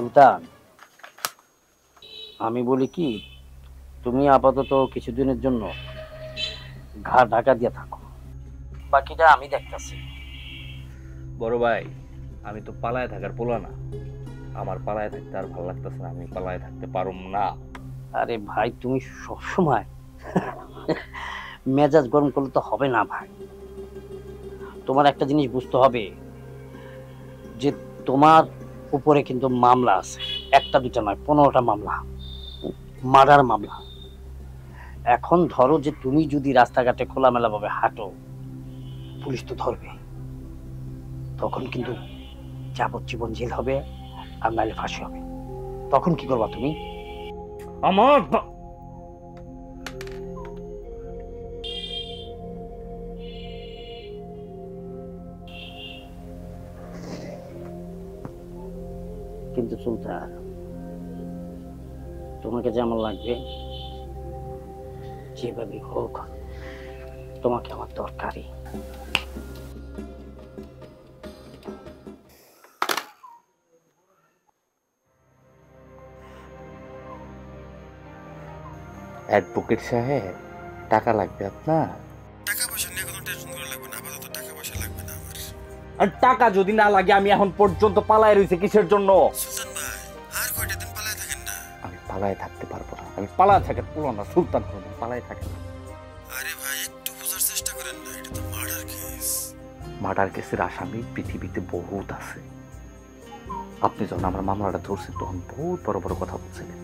সুলতান, আমি বলি কি, তুমি আপাতত কিছুদিনের জন্য ঘা ঢাকা দিয়ে থাকো, বাকিটা আমি দেখতেছি। বড় ভাই, আমি তো পালায় থাকার পোলা না। আমার পালায় থাকতে আর ভালো লাগতেছে না, আমি পালায় থাকতে পারুম না। আরে ভাই, তুমি সবসময় মেজাজ গরম করলে তো হবে না ভাই। তোমার একটা জিনিস বুঝতে হবে যে তোমার উপরে কিন্তু মামলা আছে, একটা দুটা নয়, 15টা মামলা, মার্ডার মামলা। এখন ধরো যে তুমি যদি রাস্তাঘাটে খোলামেলা ভাবে হাঁটো, পুলিশ তো ধরবে, তখন কিন্তু যাবজ্জীবন জেল হবে, আর নাইলে ফাঁসি হবে। তখন কি করবা তুমি? আমার কিন্তু সুলতান, তোমাকে যেমন লাগবে, যেভাবে হোক তোমাকে আমার দরকারই। অ্যাডভোকেট সাহেব, টাকা লাগবে আপনার? টাকা পয়সা নিয়ে কোনো টেনশন করা লাগবে না, আপাতত টাকা পয়সা লাগবে না আমার। আর টাকা যদি না লাগে, আমি এখন পর্যন্ত পালায় রয়েছে কিসের জন্য? সুলতান ভাই, আর কয়টা দিন পালায় থাকেন না। আমি পালায় থাকতে পারবো না, আমি পালায় থাকার পোলা না। সুলতান কোনদিন পালায় থাকে না। আরে ভাই, একটু বোঝার চেষ্টা করেন না, এটা তো মার্ডার কেস। মার্ডার কেসের আসামি পৃথিবীতে বহুত আছে। আপনি যখন আমার মামলাটা ধরছেন তখন বহুত বড় বড় কথা বলছিলেন।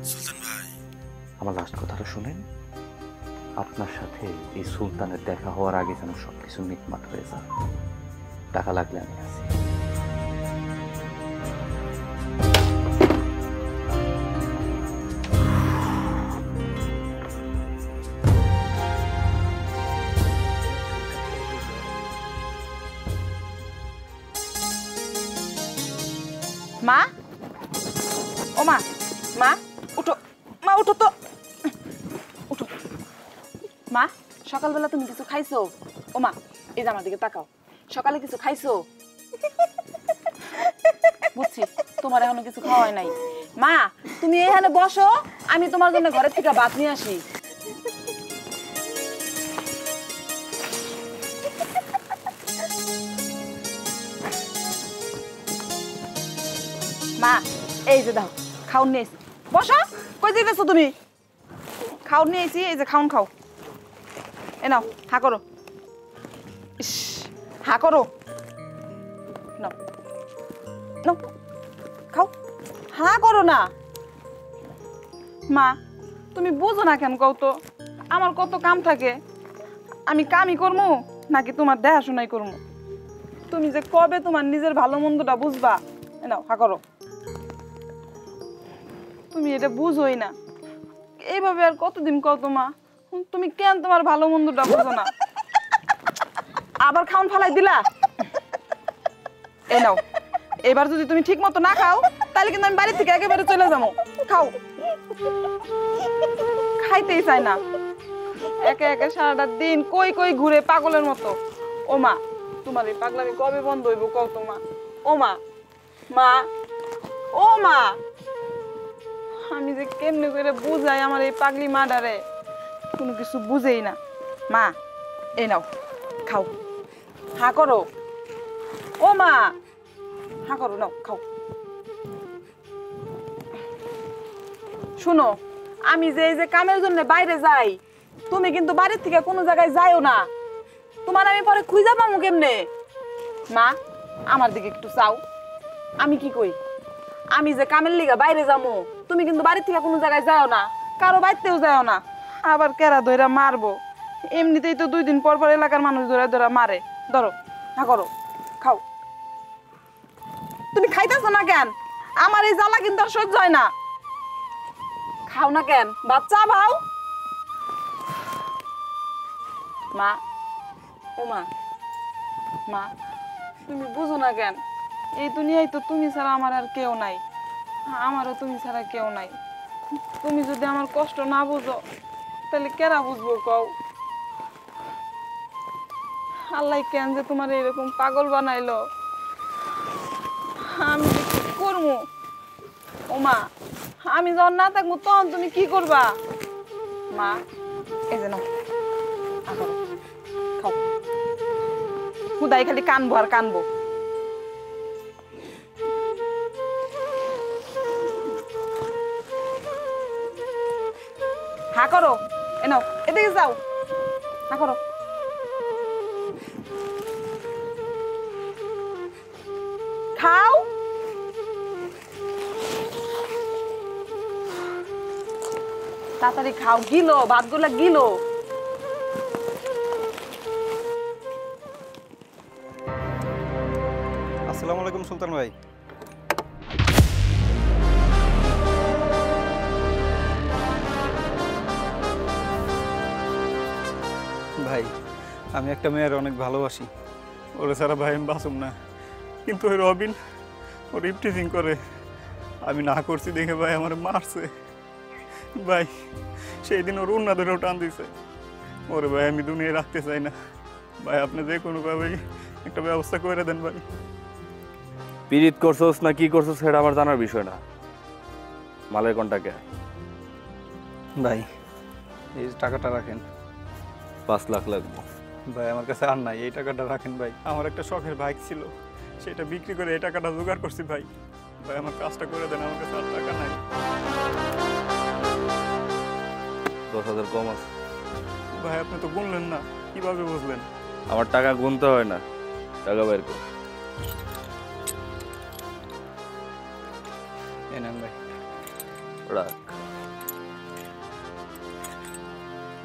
সুলতান ভাই, আমার লাস্ট কথাটা শুনেন। আপনার সাথে এই সুলতানের দেখা হওয়ার আগে যেন সবকিছু মিটমাট হয়ে যায়। টাকা লাগলে আমি আছি। মা, ও মা, মা উঠো, মা উঠো তো, উঠো। মা, সকালবেলা তুমি কিছু খাইছো? ও মা, এই যে আমার দিকে তাকাও, সকালে কিছু খাইছো? বুঝছি তোমার এখনো কিছু খাওয়াই নাই। মা, তুমি এখানে বসো, আমি তোমার জন্য ঘরের থেকে ভাত নিয়ে আসি। মা, এই যে দাও, খাউন নিয়ে এসি। বসো, কই যেতেছো তুমি? খাউন নিয়ে এসি, এই যে খাউন খাও। এ নাও, হা করো। ইস, হা করো। নাও, নাও, খাও। হা করো না। মা, তুমি বুঝো না কেন কও তো? আমার কত কাম থাকে, আমি কামই করবো নাকি তোমার দেখাশোনাই করবো? তুমি যে কবে তোমার নিজের ভালো মন্দটা বুঝবা? এ নাও, হা করো। তুমি এটা বুঝোই না, এইভাবে আর কতদিন কত? মা, তুমি কেন তোমার ভালো মন্দটা বুঝো না? আবার খাওন ফালাই দিলা। এই নাও, এবার যদি তুমি ঠিক মতো না খাও, তাহলে কিন্তু আমি বাড়ি থেকে একেবারে চলে যাবো। খাও। খাইতেই চাই না, একে একে সারাটা দিন কই কই ঘুরে পাগলের মতো। ও মা, তোমার এই পাগলামি কবে বন্ধ হইব কও তো মা? ও মা, মা, ও মা, আমি যে কেমনে করে বুঝাই আমার এই পাগলি মাডারে, কোনো কিছু বুঝেই না। মা, এই নাও, খাও। হা করো। ও মা, হা করো, নাও খাও। শুনো, আমি যে এই যে কামের জন্য বাইরে যাই, তুমি কিন্তু বাড়ির থেকে কোনো জায়গায় যাইও না। তোমার আমি পরে খুঁজা পাবো কেমনে? মা, আমার দিকে একটু চাও। আমি কি কই? আমি যে কামের লিগা বাইরে যাবো, তুমি কিন্তু বাড়ির থেকে কোনো জায়গায় যাও না, কারো বাড়িতেও যাও না। আবার কেরা ধইরা মারবো, এমনিতেই তো 2 দিন পর পর এলাকার মানুষ ধরে ধরে মারে। ধরো, হা করো, খাও। তুমি খাইতেছো না কেন? আমার এই জ্বালা কিন্তু আর সহ্য হয় না। খাও না কেন? বাচ্চা ভাও। মা, ও মা, মা, তুমি বুঝো না কেন? এই দুনিয়ায় তো তুমি ছাড়া আমার আর কেউ নাই, আমারও তুমি ছাড়া কেউ নাই। তুমি যদি আমার কষ্ট না বুঝো, তাহলে কেরা বুঝবো কও? আল্লাহ কেন যে তোমার এরকম পাগল বানাইলো, আমি যে কি করবো? ও মা, আমি যখন না থাকবো তখন তুমি কি করবা? মা, এই যে নাও, আদর, খাও। খুদাই খালি কানবো আর কানবো। হা করো, এ নাও, এদিকে যাও, হা করো। খাও। তাড়াতাড়ি খাও, গিলো ভাতগুলা গিলো। আসসালামু আলাইকুম সুলতান ভাই। ভাই আমি একটা মেয়ের অনেক ভালোবাসি, ওরে ছাড়া ভাই আমি বাঁচুম না। কিন্তু ওই রবিন ওর ইফটিজিং করে, আমি না করছি দেখে ভাই আমার মারছে ভাই। সেই দিন ওর উন্না ধরেও টান দিছে। ওরে ভাই আমি দুনিয়ায় রাখতে চাই না ভাই, আপনি যে কোনোভাবেই একটা ব্যবস্থা করে দেন ভাই। পিরিত করছোস না কি করছোস সেটা আমার জানার বিষয় না। মালের কন্টাকে ভাই এই টাকাটা রাখেন। 5 লাখ লাগবে ভাই আমার কাছে আর নাই, এই টাকাটা রাখেন ভাই। আমার একটা শখের বাইক ছিল, সেটা বিক্রি করে এই টাকাটা জোগাড় করছি ভাই। ভাই আমার কাজটা করে দেন, আমার কাছে আর টাকা নাই। 10,000 কম আছে। ভাই আপনি তো গুনলেন না, কিভাবে বুঝলেন? আমার টাকা গুনতে হয় না, টাকা বের কর। এই নেন ভাই। রাখ,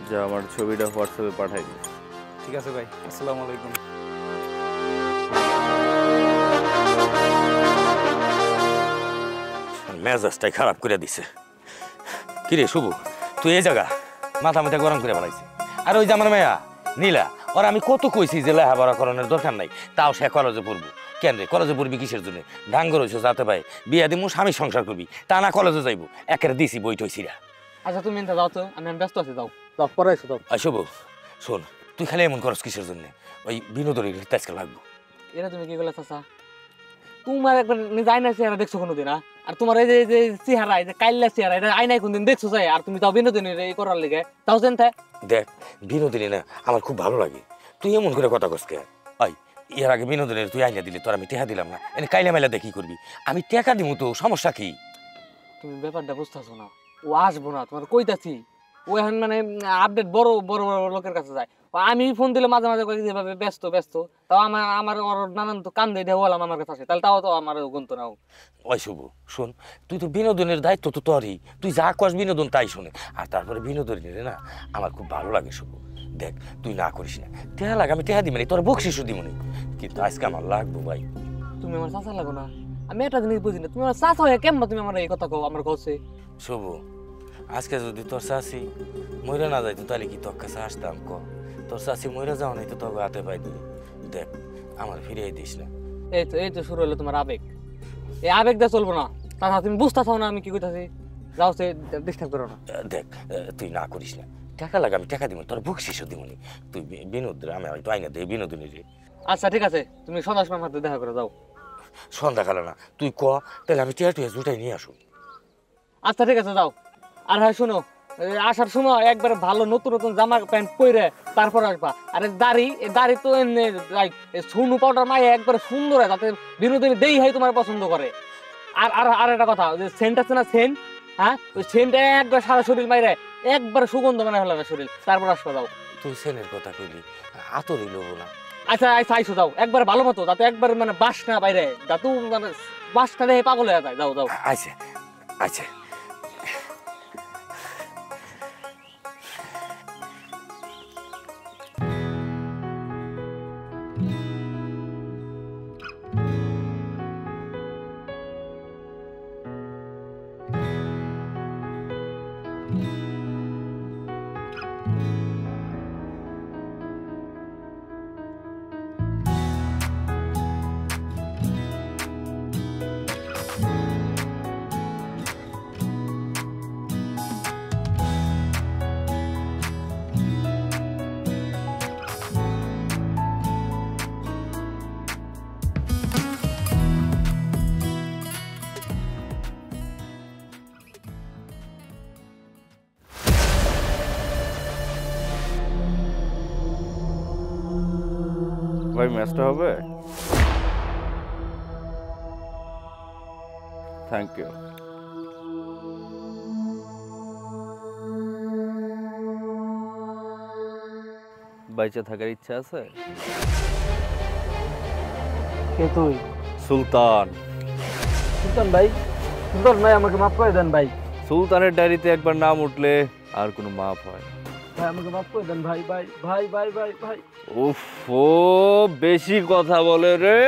যা আমার ছবিটা হোয়াটসঅ্যাপে পাঠাই দিস। ঠিক আছে ভাই, আসসালামু আলাইকুম। মেজাজটাই খারাপ করে দিছে। কিরে শুভ, তুই এই জায়গা মাথা মাথা গরম করে বানাইছে। আর ওই যে আমার মেয়া নীলা, ওর আমি কত কইছি যে লেখাপড়া করানোর দরকার নাই, তাও সে কলেজে পড়বো। কেন রে কলেজে পড়বি কিসের জন্য? ডাঙ্গর হইছো যাতে ভাই বিয়া দিমু, স্বামী সংসার করবি, তা না কলেজে যাইবো। একের দিছি বই টইছিরা। আচ্ছা তুমি যাও তো, আমি ব্যস্ত আছি, যাও যাও পরে এসো। যাও শুভ শোন, তুই খালি এমন করস কিসের জন্য? ওই বিনোদনের তেজকে লাগবো। এটা তুমি কি বলে চাচা? তোমার একবার নিজে আয়না চেহারা দেখছো কোনোদিন? আর তোমার এই যে চেহারা, এই যে কাইল্লা চেহারা, এটা আয়নায় কোনদিন দেখছো? চাই আর তুমি তাও বিনোদনের এই করার লিগে তাও জানতে। দেখ বিনোদিনী না আমার খুব ভালো লাগে, তুই এমন করে কথা কসকে। ওই এর আগে বিনোদনের তুই আইনা দিলি, তোর আমি টেকা দিলাম না, এনে কাইলা মাইলা দেখি করবি। আমি টেকা দিব তো, সমস্যা কি? তুমি ব্যাপারটা বুঝতেছো না, ও আসবো না, তোমার কইতাছি। ও এখন মানে আপডেট বড় বড় বড় লোকের কাছে যায়। আমি ফোন দিলে মাঝে মাঝে কই যেভাবে ব্যস্ত ব্যস্ত, তাও আমার ওর নানান তো কান দিয়ে বললাম আমার কাছে আসে, তাহলে তাও তো আমার গুনতো না। ওই শুভ শোন, তুই তো বিনোদনের দায়িত্ব তো তোরই, তুই যা কস বিনোদন তাই শোনে। আর তারপরে বিনোদনের না আমার খুব ভালো লাগে শুভ। দেখ তুই না করিস না, টেহা লাগ, আমি টেহা দিবনি, তোর বকশিসও দিবনি, কিন্তু আজকে আমার লাগবো ভাই। তুমি আমার চাচা লাগো না? আমি একটা জিনিস বুঝি না, তুমি আমার চাচা হয়ে কেমন তুমি আমার এই কথা কও আমার কাছে? শুভ আজকে যদি তোর চাষি মইরা না যাইতো তাহলে কি তোর কাছে আসতাম? ক তোর চাষি মইরা যাও নাই তো তোকে হাতে পাই দিই। দেখ আমার ফিরিয়ে দিস না। এই তো শুরু হলো তোমার আবেগ। এই আবেগ দিয়ে চলবো না চাচা, তুমি বুঝতেছো না আমি কি কইতাছি? যাও সে ডিস্টার্ব করো না। দেখ তুই না করিস না, টাকা লাগে আমি টাকা দিব, তোর বকশিসও দিবনি। তুই বিনোদ আমি হয়তো আইনা দে বিনোদিনী রে। আচ্ছা ঠিক আছে, তুমি সন্ধ্যার সময় হাতে দেখা করে যাও। সন্ধ্যাকালে না, তুই ক তাহলে আমি টিয়া টুয়া জুটাই নিয়ে আসুন। আচ্ছা ঠিক আছে যাও। আর হ্যাঁ শোনো, আসার সময় একবার ভালো নতুন নতুন জামা প্যান্ট পরে তারপর আসবা। আর দাড়ি তো এমনি সোনু পাউডার মায়ে একবার সুন্দর হয়, তাতে বিনোদিনী দেই হয় তোমার পছন্দ করে। আর আর আর একটা কথা, যে সেন্ট আছে না সেন্ট, হ্যাঁ ওই সেন্ট একবার সারা শরীর মাইরে একবার সুগন্ধ বানায় ফেলাবে শরীর, তারপর আসবা যাও। তুই সেনের কথা কইলি, আতরই লব না। আচ্ছা আচ্ছা আইসো যাও একবার ভালো মতো, যাতে একবার মানে বাস না বাইরে, যাতে মানে বাস না দেখে পাগল হয়ে যায়। যাও যাও। আচ্ছা আচ্ছা। ভাই ম্যাচটা হবে? Thank you. বাইচে থাকার ইচ্ছা আছে? কে তুই? সুলতান। সুলতান ভাই, সুলতান ভাই আমাকে মাফ করে দেন ভাই। সুলতানের ডায়েরিতে একবার নাম উঠলে আর কোনো মাপ হয় না। ভাই আমাকে মাফ করে দেন ভাই ভাই ভাই ভাই ভাই ভাই। উফ, ও বেশি কথা বলে রে।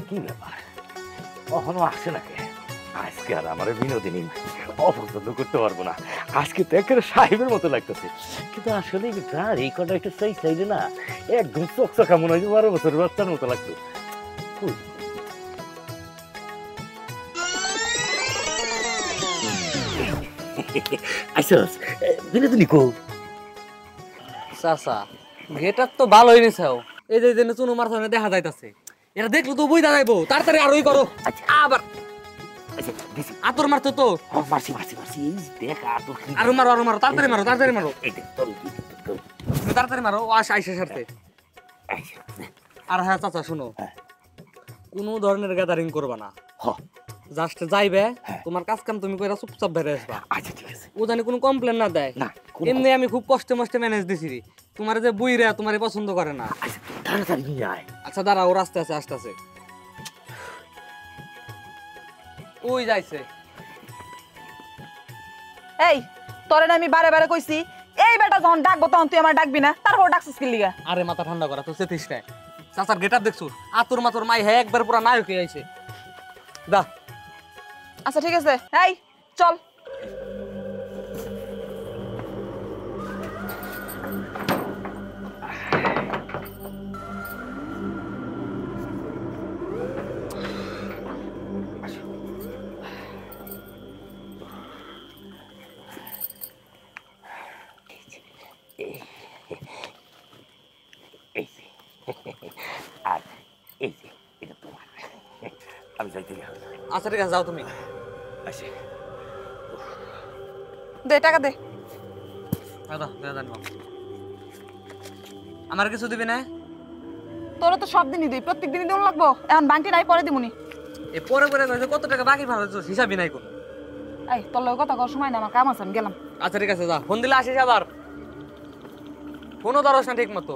কি ব্যাপার, কখনো আসে নাকি? আজকে আর আমার বিনোদিনী অপছন্দ করতে পারবো না। আজকে তো একেবারে সাহেবের মতো লাগতেছে, কিন্তু আসলে গাড়ি এই কটা একটু সেই চাইলে না একদম চকচকা মনে হয় 12 বছরের বাচ্চার মতো লাগতো। আচ্ছা বিনোদিনী কো? চাচা গেটার তো ভালোই নিছাও, এই যে যেন চুনো মার সামনে দেখা যাইতাছে, এটা দেখলো তো বই দাঁড়াইবো, তাড়াতাড়ি আরোই করো। আবার আতর মারতো তো, মারছি মারছি মারছি, এই দেখ আতর কি। আরো মারো আরো মারো, তাড়াতাড়ি মারো তাড়াতাড়ি মারো, তাড়াতাড়ি মারো, ও আইসে সারতে। আর হ্যাঁ চাচা শুনো, কোনো ধরনের গ্যাদারিং করবা না, জাস্ট যাইবে, তোমার কাজ কাম তুমি কইরা চুপচাপ বেরে আসবা। আচ্ছা ঠিক আছে। ও জানি কোনো কমপ্লেন না দেয়। না, এমনি আমি খুব কষ্টে মষ্টে ম্যানেজ দিছি। তোমার যে বুইরা তোমারে পছন্দ করে না। তাড়াতাড়ি নিয়ে আয়। আচ্ছা দাঁড়া, ওর আস্তে আস্তে আসতেছে, ওই যাইছে। এই তোরে না আমি বারে বারে কইছি, এই বেটা যখন ডাকবো তখন তুই আমার ডাকবি না, তারপর ডাকছিস কি লিগা? আরে মাথা ঠান্ডা করা তো সেতিস না, চাচার গেটআপ দেখছো, আতর মাতর মাই হ্যাঁ একবার পুরা নায়ক হয়ে আইছে। দা আচ্ছা ঠিক আছে, এই চল। আর এই যে এটা তোমার, আমি যাইতে গেলাম। আচ্ছা ঠিক আছে যাও তুমি। আচ্ছা দে টাকা দে। দাদা দাদা নাও, আমার কিছু দিবি না? তোরা তো সব দিনই দিই, প্রত্যেক দিনই দেওয়া লাগবো? এখন বাংটি নাই, পরে দিমুনি। এ পরে পরে কইছে কত টাকা বাকি ভালো হিসাবই নাই কোনো। এই তোর লগে কথা কর সময় না, আমার কাম আছে, আমি গেলাম। আচ্ছা ঠিক আছে যা, ফোন দিলে আসিস আবার, ফোনও ধরস না ঠিক মতো।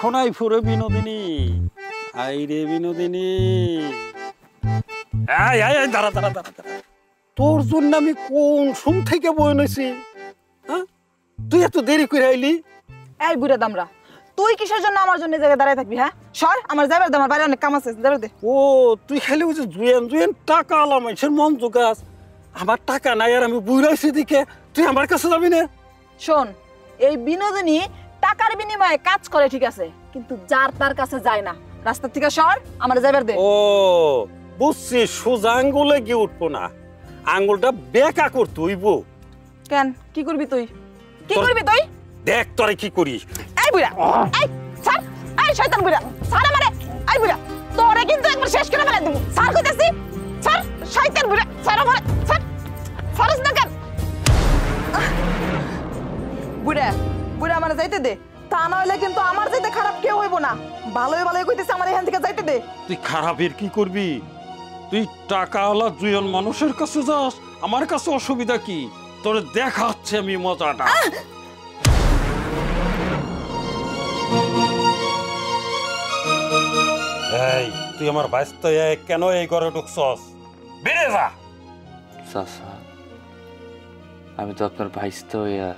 কখনাই ফুরে বিনোদিনী, আই রে বিনোদিনী, দাঁড়া দাঁড়া দাঁড়া দাঁড়া, তোর জন্য আমি কোন সোম থেকে বই নইছি? হ্যাঁ, তুই এত দেরি করে আইলি? এই বুড়া দামরা, তুই কিসের জন্য আমার জন্য জায়গায় দাঁড়ায় থাকবি? হ্যাঁ সর, আমার যাবার দে, আমার বাইরে অনেক কাম আছে, যাবার দে। ও তুই খালি ওই যে জুয়েন জুয়েন টাকা আলাম মানুষের মন জোগাস, আমার টাকা নাই আর আমি বুড়াইছি দিকে তুই আমার কাছে যাবি না? শোন, এই বিনোদিনী টাকার বিনিময়ে কাজ করে ঠিক আছে, কিন্তু যার তার কাছে যায় না। রাস্তা থেকে সর, আমার যাবার দে। ও বুঝছি, সোজা আঙ্গুলে গিয়ে উঠবো না, আঙ্গুলটা বেকা করতে হইব। কেন কি করবি তুই? কি করবি তুই? দেখ তোরে কি করিস। এই বুড়া, এই ছাড়, এই শয়তান বুড়া, ছাড় আমারে। এই বুড়া, তোরে কিন্তু একবার শেষ করে ফেলে দেব। ছাড় কইতাছি, ছাড় শয়তান বুড়া, ছাড় আমারে, ছাড়। ছাড়স না কেন? বুড়া, বুড়া আমারে যাইতে দে, তা না হইলে কিন্তু আমার যাইতে খারাপ কেউ হইব না। ভালোই ভালোই কইতেছে, আমার এখান থেকে যাইতে দে। তুই খারাপের কি করবি? তুই টাকাওয়ালা জুয়েন মানুষের কাছে যাস, আমার কাছে অসুবিধা কি? তোর দেখাচ্ছে আমি মজাটা। এই তুই আমার ব্যস্ত কেন এই ঘরে ঢুকছস? বেরে যা। চাচা, আমি তো আপনার ভাইস্ত হইয়া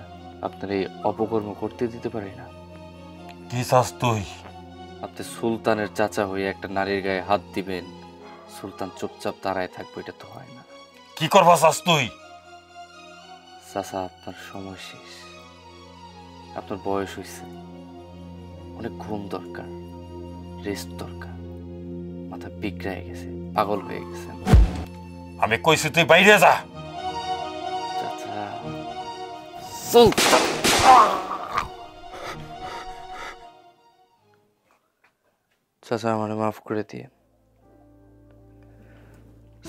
আপনার এই অপকর্ম করতে দিতে পারি না। কি চাস তুই? আপনি সুলতানের চাচা হয়ে একটা নারীর গায়ে হাত দিবেন, সুলতান চুপচাপ দাঁড়ায় থাকবে, এটা তো হয় না। কি করবা চাস তুই? চাচা, আপনার সময় শেষ, আপনার বয়স হয়েছে, অনেক ঘুম দরকার, রেস্ট দরকার, মাথা বিগড়ায় গেছে, পাগল হয়ে গেছেন। আমি কইছি তুই বাইরে যা। চাচা, সুলতান চাচা, আমারে মাফ করে দিয়ে।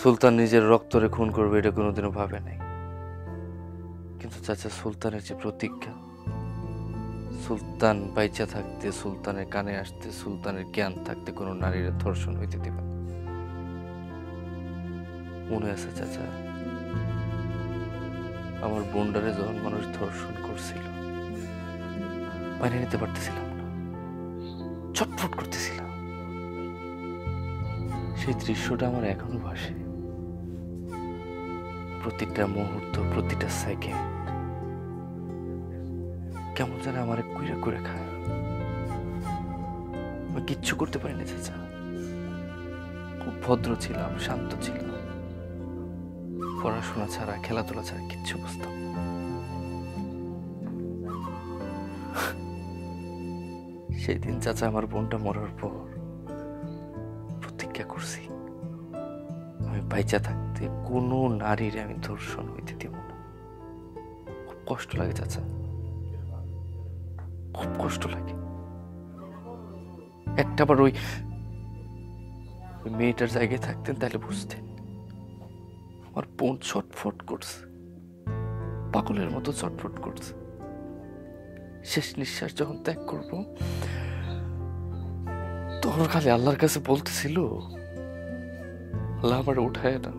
সুলতান নিজের রক্তরে খুন করবে এটা কোনোদিনও ভাবে নাই, কিন্তু চাচা সুলতানের যে প্রতিজ্ঞা, সুলতান বাইচা থাকতে, সুলতানের কানে আসতে, সুলতানের জ্ঞান থাকতে কোনো নারীর ধর্ষণ হইতে দিবেন। মনে আছে চাচা, আমার বোনডারে যখন মানুষ ধর্ষণ করছিল, বাইরে নিতে পারতেছিলাম না, ছটফট করতেছিলাম। সেই দৃশ্যটা আমার এখনো ভাসে। প্রতিটা মুহূর্ত, প্রতিটা সেকেন্ড কেমন যেন আমার কুইরা কুইরা খায়। আমি কিচ্ছু করতে পারিনি চাচা, খুব ভদ্র ছিলাম, শান্ত ছিলাম, পড়াশোনা ছাড়া, খেলাধুলা ছাড়া কিচ্ছু বুঝতাম না। সেই দিন চাচা আমার বোনটা মরার পর প্রতিজ্ঞা করছি, আমি বাইচা থাকতে কোনো নারীর আমি ধর্ষণ হইতে দিব না। খুব কষ্ট লাগে চাচা, খুব কষ্ট লাগে। একটাবার ওই মেয়েটার জায়গায় থাকতেন তাহলে বুঝতেন। আমার বোন ছটফট করছে, পাগলের মতো ছটফট করছে। শেষ নিঃশ্বাস যখন ত্যাগ করবো, তখন খালি আল্লাহর কাছে বলতেছিল, আল্লাহ আমার উঠায় না।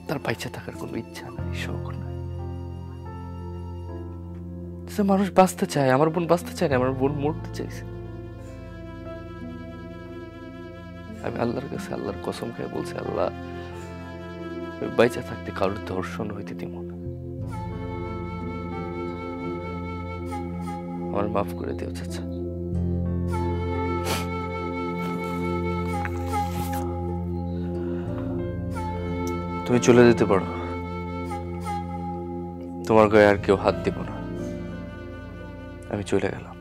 তার বাইচা থাকার কোনো ইচ্ছা নাই, শখ নাই। মানুষ বাঁচতে চায়, আমার বোন বাঁচতে চায় না, আমার বোন মরতে চাইছে। আমি আল্লাহর কাছে আল্লাহর কসম খেয়ে বলছি, আল্লাহ বাইচা থাকতে কারোর ধর্ষণ হইতে দিব না, আমার মাফ করে দিও চাচা। তুমি চলে যেতে পারো, তোমার গায়ে আর কেউ হাত দিব না, আমি চলে গেলাম।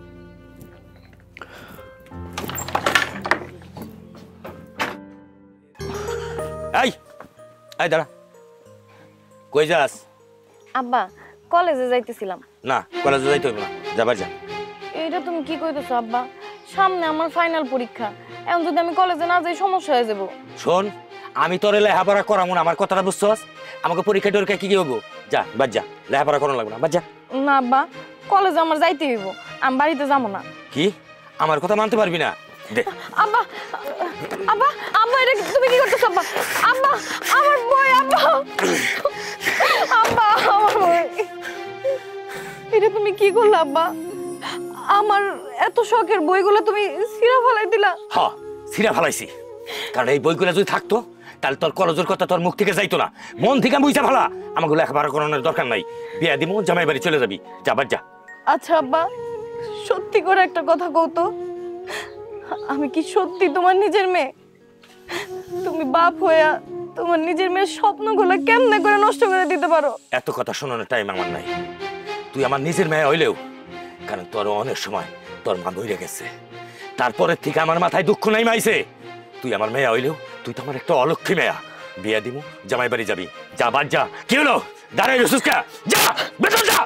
এই এই দাঁড়া, কই যাস? আব্বা, কলেজে যাইতেছিলাম। না, কলেজে যাইতে হইব না, যাবার যা। এটা তুমি কি কইতেছো আব্বা? সামনে আমার ফাইনাল পরীক্ষা, এখন যদি আমি কলেজে না যাই সমস্যা হয়ে যাব। শোন, আমি তোরে লেখাপড়া করামু না, আমার কথাটা বুঝছস? আমাকে পরীক্ষা টরীক্ষা কি হবো? যা, বাদ যা, লেখাপড়া করানো লাগবে না, বাদ যা। না আব্বা, কলেজে আমার যাইতে হইব, আমি বাড়িতে যাবো না। কি আমার কথা মানতে পারবি না? দে। আব্বা, আব্বা, আব্বা, এটা তুমি কি করতেছো আব্বা? আব্বা, আমার বই আব্বা, আব্বা, আমার বই। এটা তুমি কি করলে আব্বা? আমার এত শখের বইগুলো তুমি ছিঁড়া ফেলাই দিলা। হ্যাঁ, ছিঁড়া ফেলাইছি, কারণ এই বইগুলো যদি থাকতো তাহলে তোর কলেজের কথা তোর মুখ থেকে যাইতো না, মন থেকে বুঝা ফেলা। আমাকে লেখাপড়া করানোর দরকার নাই, বিয়া দিমু, জামাই বাড়ি চলে যাবি, যাবার যা। আচ্ছা আব্বা, সত্যি করে একটা কথা কও তো, আমি কি সত্যি তোমার নিজের মেয়ে? তুমি বাপ হইয়া তোমার নিজের মেয়ের স্বপ্নগুলো কেমনে করে নষ্ট করে দিতে পারো? এত কথা শোনানোর টাইম আমার নাই। তুই আমার নিজের মেয়ে হইলেও, কারণ তোর অনেক সময় তোর মা বইরে গেছে, তারপরের থেকে আমার মাথায় দুঃখ নাই মাইছে। তুই আমার মেয়ে হইলেও তুই তো আমার একটা অলক্ষী মেয়া। বিয়া দিমু, জামাই বাড়ি যাবি, যাবার যা। কি হলো দাঁড়াই রসুস কা? যা, বেতন যা।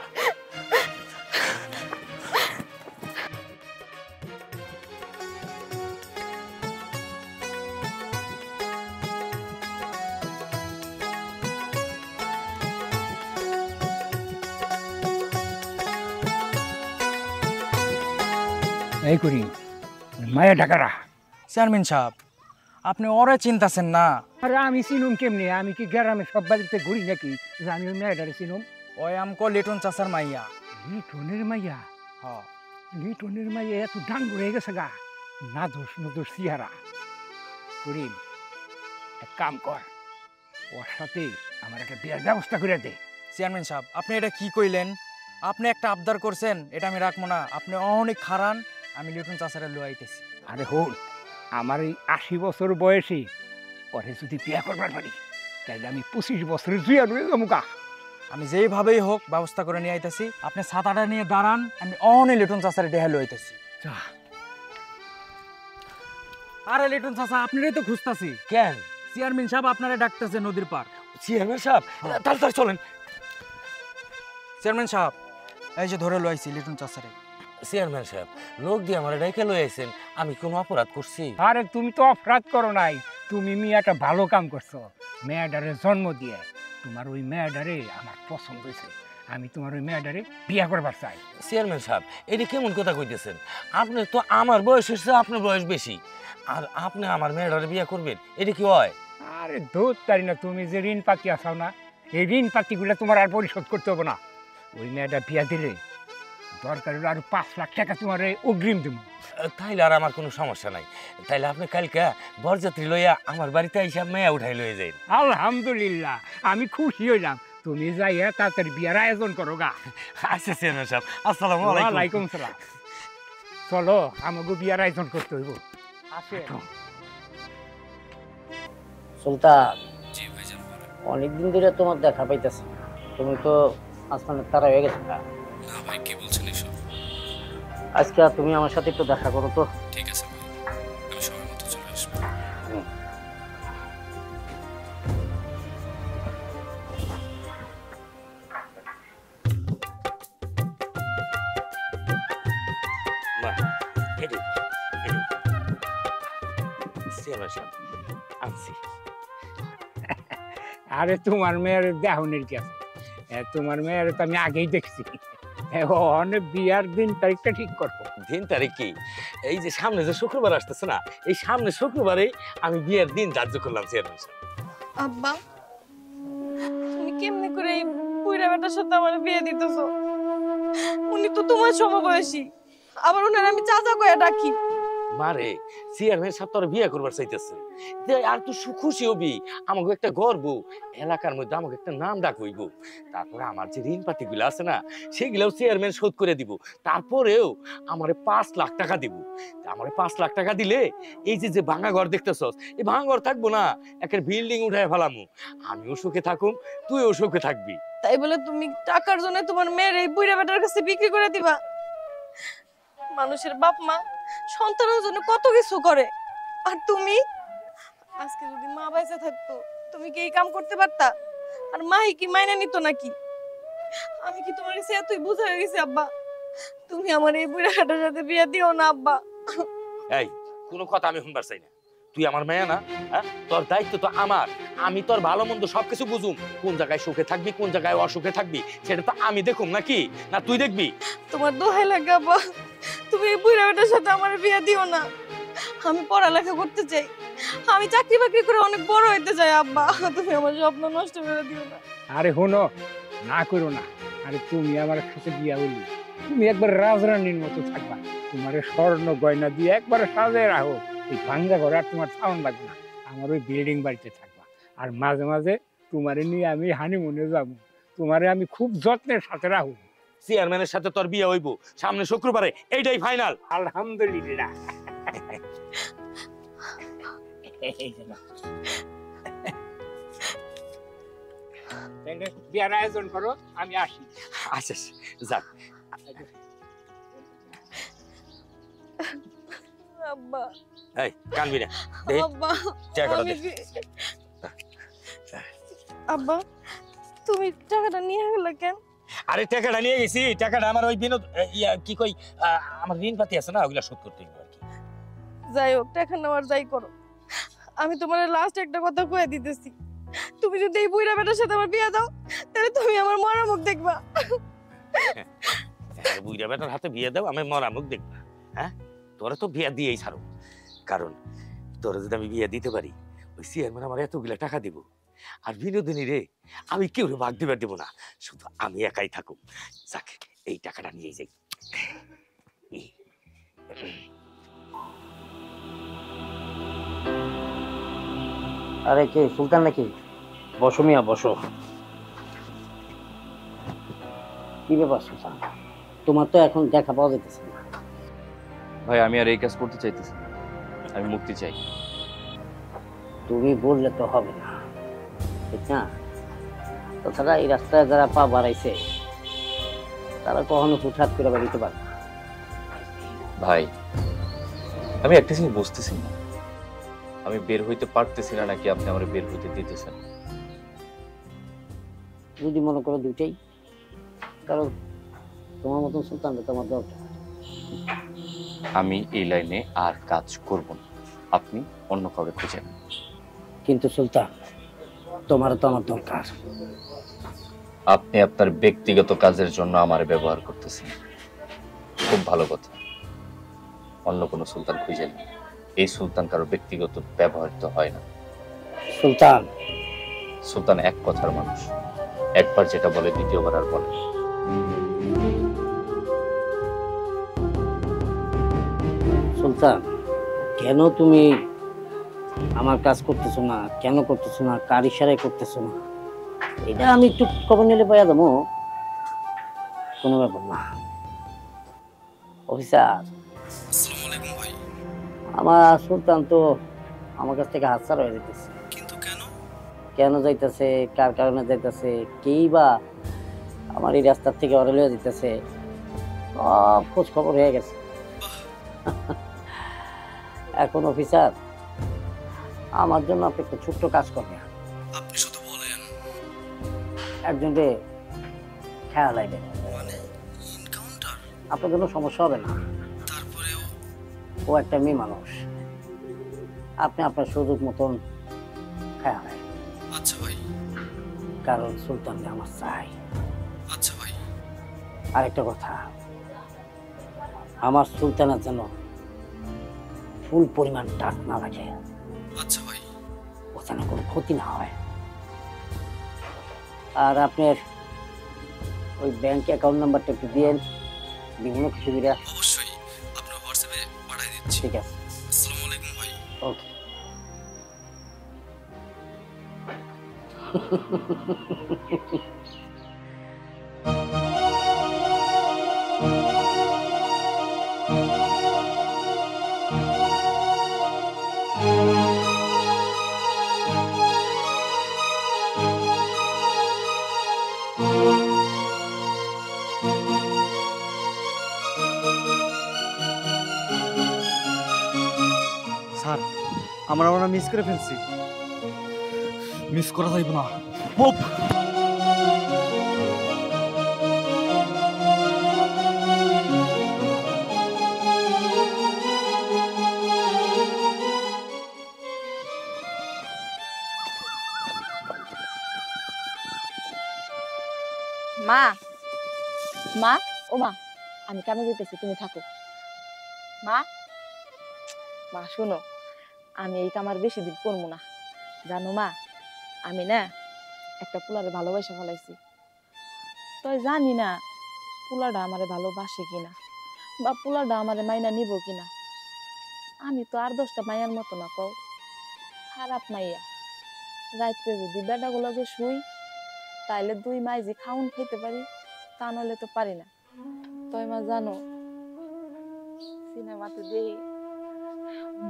এই করি মায়া ঢাকারা। চেয়ারম্যান সাহেব, আপনি ওরে চিন্তাছেন না, আরে আমি চিনুম কেমনি? আমি কি গ্রামে সব বাড়িতে ঘুরি নাকি যে আমি ওই মেয়েটারে চিনুম? ওই আমকো লিটন চাচার মাইয়া। লিটনের মাইয়া? হ্যাঁ। লিটনের মাইয়া এত ডাঙ্গ হয়ে গেছে গা, না দোষ নদোষ চেহারা। করিম, এক কাম কর, ওর সাথে আমার একটা বিয়ের ব্যবস্থা করে দে। চেয়ারম্যান সাহেব, আপনি এটা কি কইলেন? আপনি একটা আবদার করছেন, এটা আমি রাখবো না। আপনি অনেক খারান, আমি লিটন চাচারে লুয়াইতেছি। আরে হন, আমার এই 80 বছর বয়সে ওরে যদি বিয়ে করবার পারি তাহলে আমি 25 বছরের জুয়া রয়ে যাবো গা। আমি যেইভাবেই হোক ব্যবস্থা করে নিয়ে আইতেছি। আপনি ছাতাটা নিয়ে দাঁড়ান, আমি অনেক লিটন চাচারে ডেহা লইতেছি। আরে লিটন চাচা, আপনারই তো খুঁজতাছি। কেন? চেয়ারম্যান সাহেব আপনারে ডাকতেছে নদীর পার। চেয়ারম্যান সাহেব, তাড়াতাড়ি চলেন। চেয়ারম্যান সাহেব, এই যে ধরে লইছি লিটন চাচারে। চেয়ারম্যান সাহেব, লোক দিয়ে আমার ডাইকে লই আইছেন, আমি কোনো অপরাধ করছি? আরে তুমি তো অপরাধ করো নাই, তুমি একটা ভালো কাম করছো। মেয়েটারে জন্ম দিয়ে তোমার ওই মেয়েটারে আমার পছন্দ হয়েছে, আমি তোমার ওই মেয়েটারে বিয়ে করবার চাই। চেয়ারম্যান সাহেব, এটা কেমন কথা কইতেছেন? আপনি তো আমার বয়স হচ্ছে, আপনার বয়স বেশি, আর আপনি আমার মেয়েটারে বিয়ে করবেন, এটা কি হয়? আরে ধর তারি না, তুমি যে ঋণ পাতি আসাও না, এই ঋণ পাতিগুলো তোমার আর পরিশোধ করতে হবে না। ওই মেয়েটা বিয়া দিলে দরকার হলে আরো 5 লাখ টাকা তোমার অগ্রিম দেবো। তাইলে আর আমার কোনো সমস্যা নাই। তাইলে আপনি কালকে বরযাত্রী লইয়া আমার বাড়িতে আইসা মেয়ে উঠাই লইয়া যাই। আলহামদুলিল্লাহ, আমি খুশি হইলাম। তুমি যাইয়া তাড়াতাড়ি বিয়ার আয়োজন করো গা। আচ্ছা চেয়ারম্যান সাহেব, আসসালামু আলাইকুম। ওয়ালাইকুম সালাম। চলো, আমাকে বিয়ার আয়োজন করতে হইব। সুলতান, অনেকদিন ধরে তোমার দেখা পাইতেছি, তুমি তো আসমানের তারা হয়ে গেছো। না ভাই, কি বলছেন এসব? আজকে তুমি আমার সাথে একটু দেখা করো তো। ঠিক আছে ভাই, আমি সময় মতো চলে আসবো। মা, এদিকে, এদিকে। চেয়ারম্যান সাহেব, আনছি। আরে তোমার মেয়ের দেহনের কি আছে? তোমার মেয়ের তো আমি আগেই দেখছি। অনেক বিয়ার দিন তারিখটা ঠিক করবো। দিন তারিখ কি? এই যে সামনে যে শুক্রবার আসতেছে না, এই সামনে শুক্রবারে আমি বিয়ের দিন ধার্য করলাম চেয়ারম্যান সাহেব। আব্বা, তুমি কেমনে করে এই বুইড়া বেটার সাথে আমার বিয়ে দিতেছো? উনি তো তোমার সমবয়সী, আবার ওনার আমি চাচা কয়ে ডাকি। মারে, চেয়ারম্যান সাহেব তোর বিয়ে করবার চাইতেছে, আর তুই খুশি হবি। আমাকে একটা গর্ব, এলাকার মধ্যে আমাকে একটা নাম ডাক হইব। তারপরে আমার যে ঋণ পাতি গুলো আছে না, সেগুলোও চেয়ারম্যান শোধ করে দিব। তারপরেও আমারে 5 লাখ টাকা দিব। আমারে 5 লাখ টাকা দিলে এই যে ভাঙা ঘর দেখতেছস, এই ভাঙা ঘর থাকবো না, একটা বিল্ডিং উঠায় ফেলামু। আমিও সুখে থাকুম, তুইও সুখে থাকবি। তাই বলে তুমি টাকার জন্য তোমার মেয়ের এই বুইড়া বেটার কাছে বিক্রি করে দিবা? মানুষের বাপ মা সন্তানের জন্য কত কিছু করে, আর তুমি আজকে যদি মা বাইসা থাকতো, তুমি কি এই কাম করতে পারতা? আর মাই কি মাইনা নিত নাকি? আমি কি তোমার কাছে এতই বোঝা হয়ে গেছি আব্বা? তুমি আমার এই বুড়া হাটার সাথে বিয়ে দিও না আব্বা। এই, কোনো কথা আমি শুনবার চাই না। তুই আমার মেয়ে না? হ্যাঁ, তোর দায়িত্ব তো আমার। আমি তোর ভালো মন্দ সবকিছু বুঝুম। কোন জায়গায় সুখে থাকবি, কোন জায়গায় অসুখে থাকবি, সেটা তো আমি দেখুম নাকি? না তুই দেখবি? তোমার দোহাই লাগে আব্বা, তুমি এই বুড়া বেটার সাথে আমার বিয়ে দিও না। আমি পড়ালেখা করতে চাই, আমি চাকরি বাকরি করে অনেক বড় হইতে চাই আব্বা। তুমি আমার স্বপ্ন নষ্ট করে দিও না। আরে শোনো, না করো না। আরে তুমি আমার সাথে বিয়া হইলি, তুমি একবার রাজরানীর মতো থাকবা। তোমার স্বর্ণ গয়না দিয়ে একবার সাজায় রাখো। এই ভাঙ্গা ঘরে আর তোমার সাউন্ড লাগবে না, আমার ওই বিল্ডিং বাড়িতে থাকবা। আর মাঝে মাঝে তোমারে নিয়ে আমি হানিমুনে যাবো, তোমারে আমি খুব যত্নের সাথে রাখবো। চেয়ারম্যানের সাথে তোর বিয়ে হইব সামনে শুক্রবারে, এইটাই ফাইনাল। আলহামদুলিল্লাহ। বিয়ার আয়োজন করো, আমি আসি। আচ্ছা যাক। আব্বা, এই কানবি না। আব্বা, টাকাটা দে। আব্বা, তুমি টাকাটা নিয়ে গেলে কেন? আরে টাকাটা নিয়ে গেছি, টাকাটা আমার ওই বিনোদ কি কই, আমার ঋণ পাতি আছে না, ওগুলা শোধ করতে হইব আর কি। যাই হোক, টাকা নেওয়ার যাই করো, আমি তোমার লাস্ট একটা কথা কয়ে দিতেছি। তুমি যদি এই বুইড়া বেটার সাথে আমার বিয়ে দাও, তাহলে তুমি আমার মরা মুখ দেখবা। বুইড়া বেটার হাতে বিয়ে দাও, আমি মরা মুখ দেখবা? হ্যাঁ, তোরা তো বিয়ে দিয়েই ছাড়ো। কারণ তোরা যদি আমি বিয়ে দিতে পারি, ওই চেয়ারম্যান আমার এতগুলা টাকা দিব, আর বিনোদিনী রে আমি কেউ ভাগ দিবার দেবো না, শুধু আমি একাই থাকুক। যাক, এই টাকাটা নিয়ে যাই। আরে কে সুলতান নাকি? বসো মিয়া বসো। কি ব্যাপার সুলতান, তোমার তো এখন দেখা পাওয়া যেতেছে না। ভাই আমি আর এই কাজ করতে চাইতেছি না, আমি মুক্তি চাই। তুমি বললে তো হবে না, ঠিক না? তাছাড়া এই রাস্তায় যারা পা বাড়াইছে তারা কখনো হুটহাট করে বাড়িতে পারে না। ভাই আমি একটা জিনিস বুঝতেছি না, আমি বের হইতে পারতেছি না নাকি আপনি আমার বের হইতে দিতেছেন? যদি মনে করো দুইটাই, কারণ তোমার মতন সুলতানটা তোমার দরকার। আমি এই লাইনে আর কাজ করব না, আপনি অন্য কাউকে খুঁজেন। কিন্তু সুলতান, তোমার তো আমার দরকার। আপনি আপনার ব্যক্তিগত কাজের জন্য আমার ব্যবহার করতেছেন, খুব ভালো কথা। অন্য কোনো সুলতান খুঁজেন, এই সুলতান কারো ব্যক্তিগত ব্যবহৃত হয় না। সুলতান সুলতান এক কথার মানুষ, একবার যেটা বলে দ্বিতীয়বার আর বলে। সুলতান, কেন তুমি আমার কাজ করতেছো না? কেন করতেছো না? কার ইশারায় করতেছো না? এটা আমি একটু খবর নিলে পাইয়া দেবো, কোনো ব্যাপার না। অফিসার, আসসালামু আলাইকুম ভাই। আমার সুলতান তো আমার কাছ থেকে হাতছাড়া হয়ে যেতেছে। কিন্তু কেন? কেন যাইতেছে, কার কারণে যাইতেছে, কেই বা আমার এই রাস্তার থেকে ওরা লইয়া যেতেছে, সব খোঁজ খবর হয়ে গেছে। এখন অফিসার, আমার জন্য আপনি একটা ছোট্ট কাজ করবেন। আপনি শুধু বলেন। একজনকে খেয়াল লাগবে, মানে এনকাউন্টার? আপনার জন্য সমস্যা হবে না। তারপরেও ও একটা মেয়ে মানুষ, আপনি আপনার সুযোগ মতন খেয়াল রাখবেন। আচ্ছা ভাই। কারণ সুলতানকে আমার চাই। আচ্ছা ভাই। আরেকটা কথা, আমার সুলতানের জন্য ফুল পরিমাণ টাক না লাগে। আচ্ছা ভাই। ও যেন কোনো ক্ষতি না হয়। আর আপনার ওই ব্যাংক অ্যাকাউন্ট নাম্বারটা একটু দিয়ে বিভিন্ন সুবিধা। অবশ্যই, আপনার হোয়াটসঅ্যাপে পাঠিয়ে দিচ্ছি। ঠিক আছে। আসসালামু আলাইকুম ভাই। ওকে। স্যার, আমরা মিস করে ফেলছি। মিস করা যাইব না। মা, মা, ও মা, আমি কামে যেতেছি, তুমি থাকো। মা, মা শোনো, আমি এই কাম আর বেশি দিন করবো না। জানো মা, আমি না একটা পোলারে ভালোবাসা ফেলাইছি। তো জানি না পোলাটা আমারে ভালোবাসে কিনা, বা পোলাটা আমারে মাইনা নিব কিনা। আমি তো আর 10টা মাইয়ার মতো না, কও খারাপ মাইয়া। রাত্রে যদি বেটাগুলোকে শুই, তাইলে 2 মাইজি খাউন খেতে পারি, তা নলে তো পারি না। তাই মা জানো, সিনেমাতে দেখি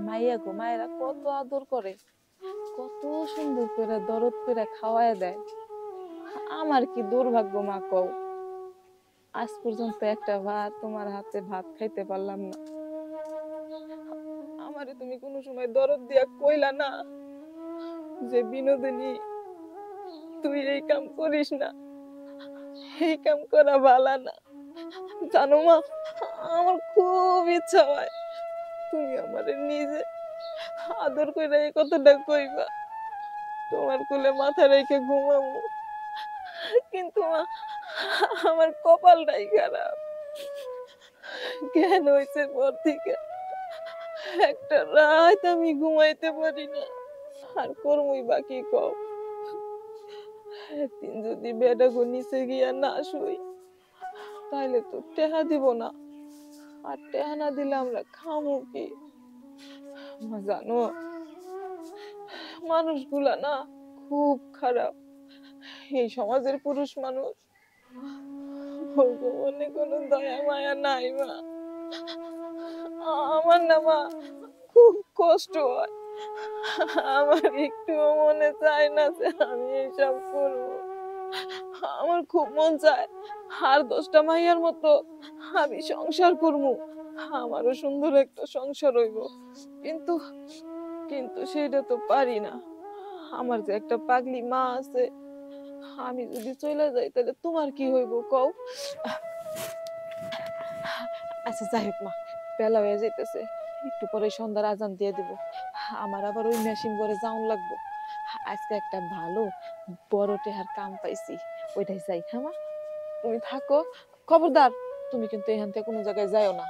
মাইয়া গো মায়েরা কত আদর করে, কত সুন্দর করে দরদ করে খাওয়ায় দেয়। আমার কি দুর্ভাগ্য মা, কও আজ পর্যন্ত একটা ভাত তোমার হাতে ভাত খাইতে পারলাম না। আমারে তুমি কোনো সময় দরদ দিয়া কইলা না যে বিনোদিনী তুই এই কাম করিস না, এই কাম করা ভালো না। জানো মা, আমার খুব ইচ্ছা হয় তুমি আমারে নিজে আদর করে এই কথাটা কইবা, তোমার কোলে মাথা রেখে ঘুমাবো। কিন্তু মা, আমার কপালটাই খারাপ। কেন হয়েছে পর থেকে একটা রাত আমি ঘুমাইতে পারি না। আর করমুই বাকি কও। একদিন যদি বেডাগো নিচে গিয়া না শুই তাইলে তো টেহা দিব না, আর টেহা না দিলে আমরা খামু কি? জানো মানুষগুলা না খুব খারাপ। এই সমাজের পুরুষ মানুষ মনে কোনো দয়া মায়া নাই মা। আমার না মা খুব কষ্ট হয়, আমার একটুও মনে চায় না যে আমি এইসব করবো। আমার খুব মন চায় আর 10টা মাইয়ার মতো আমি সংসার করবো, আমারও সুন্দর একটা সংসার হইব, কিন্তু কিন্তু সেটা তো পারি না। আমার যে একটা পাগলি মা আছে, আমি যদি চলে যাই তাহলে তোমার কি হইব কও? আচ্ছা যাই হোক মা, বেলা হয়ে যাইতেছে, একটু পরে সন্ধ্যার আজান দিয়ে দিব। আমার আবার ওই মেশিন করে যাওন লাগবো। আজকে একটা ভালো বড় টেহার কাম পাইছি, ওইটাই যাই। হ্যাঁ মা, তুমি থাকো, খবরদার তুমি কিন্তু এখান থেকে কোনো জায়গায় যাইও না।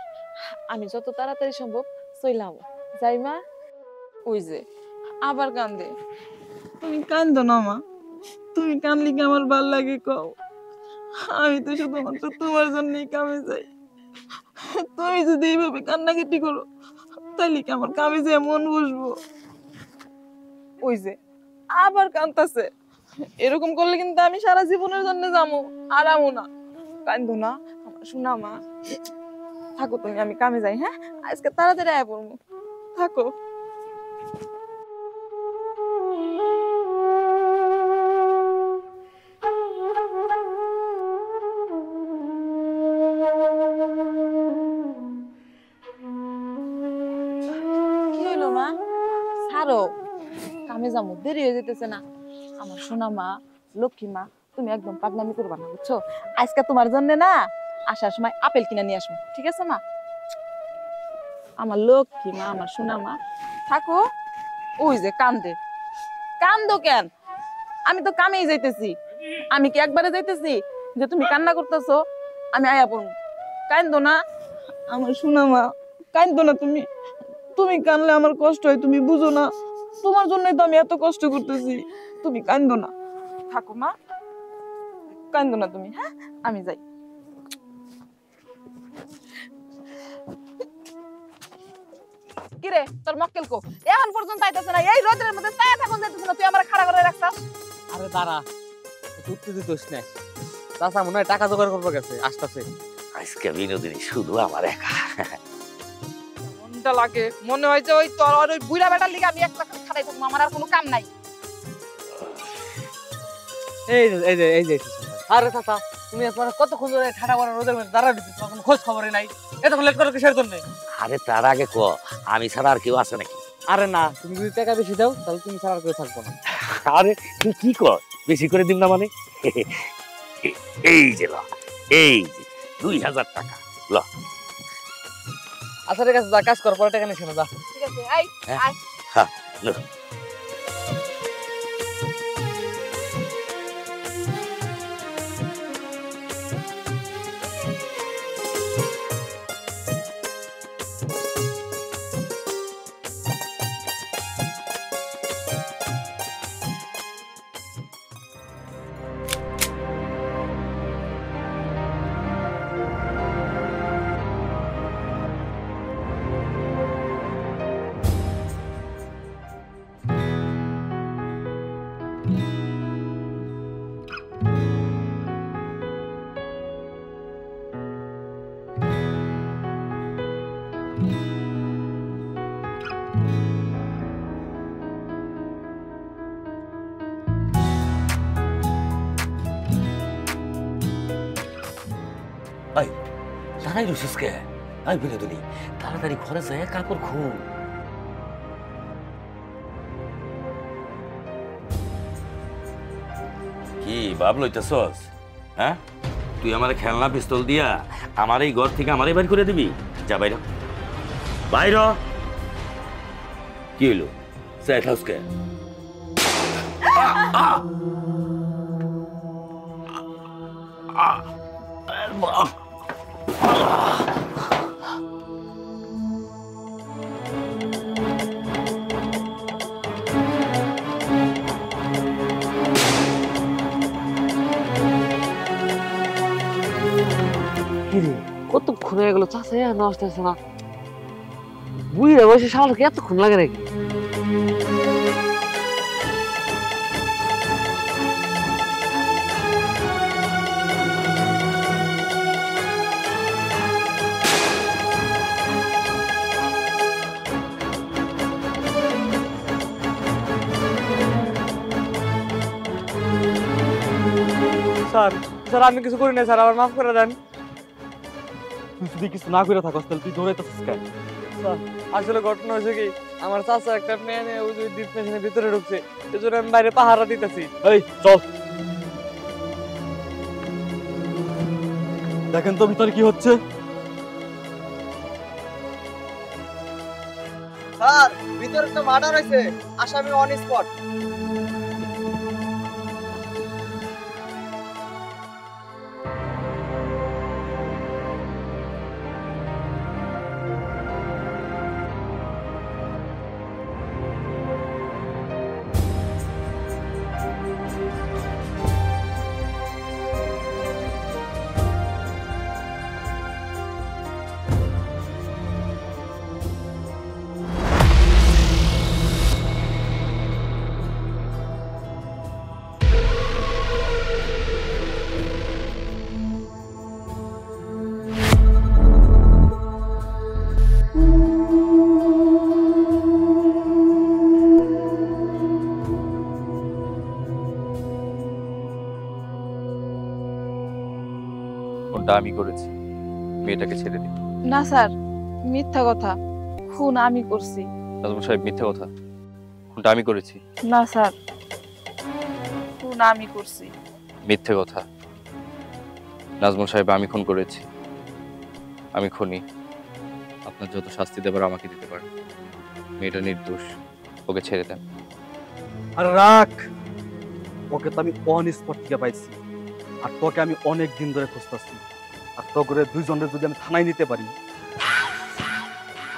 আমি যত তাড়াতাড়ি সম্ভব চইলাম যাই। মা ওই যে আবার কান্দে। তুমি কান্দো না মা, তুমি কানলে কি আমার ভাল লাগে কও? আমি তো শুধুমাত্র তোমার জন্যই কামে যাই। তুমি যদি এইভাবে কান্নাকাটি করো তাহলে কি আমার কামে যেয়ে মন বসবো? ওই যে আবার কান্দাছে। এরকম করলে কিন্তু আমি সারা জীবনের জন্য যাবো, আরামও না। কান্দো না আমার শোনা মা, থাকো তুমি, আমি কামে যাই। হ্যাঁ, আজকে তাড়াতাড়ি আয়া পড়বো, থাকো। কি হইলো মা? ছাড়ো, কামে যাবো, দেরি হয়ে যেতেছে না। আমার সোনা মা, লক্ষ্মী মা, তুমি একদম পাগলামি করবা না, বুঝছো? আজকে তোমার জন্য না আসার সময় আপেল কিনে নিয়ে আসবো, ঠিক আছে মা? আমার লক্ষ্মী মা, আমার সোনা মা, থাকো। ওই যে কান্দে, কান্দো কেন? আমি তো কামেই যাইতেছি। আমি কি একবারে যাইতেছি যে তুমি কান্না করতেছো আমি আয়া পড়বো? কান্দো না আমার সোনা মা, কান্দো না তুমি। তুমি কানলে আমার কষ্ট হয়, তুমি বুঝো না? তোমার জন্যই তো আমি এত কষ্ট করতেছি। তুমি কান্দো না, থাকো মা, কান্দো না তুমি। হ্যাঁ, আমি যাই। কিরে তোর মক্কেল কো? এখন পর্যন্ত আইতাছ না, এই রোদের মধ্যে ছায়া থাকুন যাইতাছ না, তুই আমার খাড়া করে রাখছাস। আরে দাঁড়া, উত্তেজিত হইস না। চাচা মনে হয় টাকা জোগাড় করবো গেছে, আসতেছে। আজকে বিনোদিনী শুধু আমার একা। মনটা লাগে, মনে হয় যে ওই তোর ওই বুইড়া বেটার লিগে আমি একটা খাড়াই থাকবো, আমার আর কোনো কাম নাই। এই যে এই যে এই যে আরে চাচা, তুমি আপনার কতক্ষণ ধরে ঠাডা করার রোদের মধ্যে দাঁড়া দিচ্ছ, তখন খোঁজ খবরই নাই। এতক্ষণ লেট করো কিসের জন্য? আরে তার আগে ক, আমি ছাড়া আর কেউ আছে নাকি? আরে না, তুমি যদি টাকা বেশি দাও তাহলে তুমি ছাড়া আর কেউ থাকবো না। আরে তুই কি কর, বেশি করে দিন না মানে? এই যে ল, এই যে 2000 টাকা ল। আচ্ছা ঠিক আছে, যা কাজ কর, পরে টাকা নিস না, যা। ঠিক আছে, আই আই। হ্যাঁ ল। আই দাঁড়াই রসিস কে? আই বিনোদিনী, তাড়াতাড়ি ঘরে যায় কাপড় খুল। কি ভাব লইতেছস? হ্যাঁ, তুই আমার খেলনা পিস্তল দিয়া আমার এই ঘর থেকে আমারই বাইর করে দিবি? যা বাইর, বাইর। কি হইলো? সেট হাউস কে? কিরে কতক্ষণ হয়ে গেল চাচা এখনো আসতেছে না বুড়িরা বসে শালাকে এতক্ষণ লাগে নাকি স্যার স্যার আমি কিছু করি না স্যার আমার মাফ করে দেন তুই যদি কিছু না করে থাকস তাহলে তুই দৌড়াইতেছিস কেন স্যার আসলে ঘটনা হয়েছে কি আমার চাচা একটা মেয়ে নিয়ে ওই যে ডিপ মেশিনের ভিতরে ঢুকছে এই জন্য আমি বাইরে পাহারা দিতেছি এই চল দেখেন তো ভিতরে কি হচ্ছে স্যার ভিতরে তো মার্ডার হয়েছে আসামি অন স্পট কোনটা আমি করেছি মেয়েটাকে ছেড়ে দিন না স্যার মিথ্যা কথা খুন আমি করছি নাজমুল সাহেব মিথ্যে কথা কোনটা আমি করেছি না স্যার খুন আমি করছি মিথ্যে কথা নাজমুল সাহেব আমি খুন করেছি আমি খুনি আপনার যত শাস্তি দেবার আমাকে দিতে পারেন মেয়েটা নির্দোষ ওকে ছেড়ে দেন আরে রাখ ওকে তো আমি অন স্পট থেকে পাইছি আর তোকে আমি অনেক দিন ধরে খুঁজতেছি আর তো করে দুইজনের যদি আমি থানায় নিতে পারি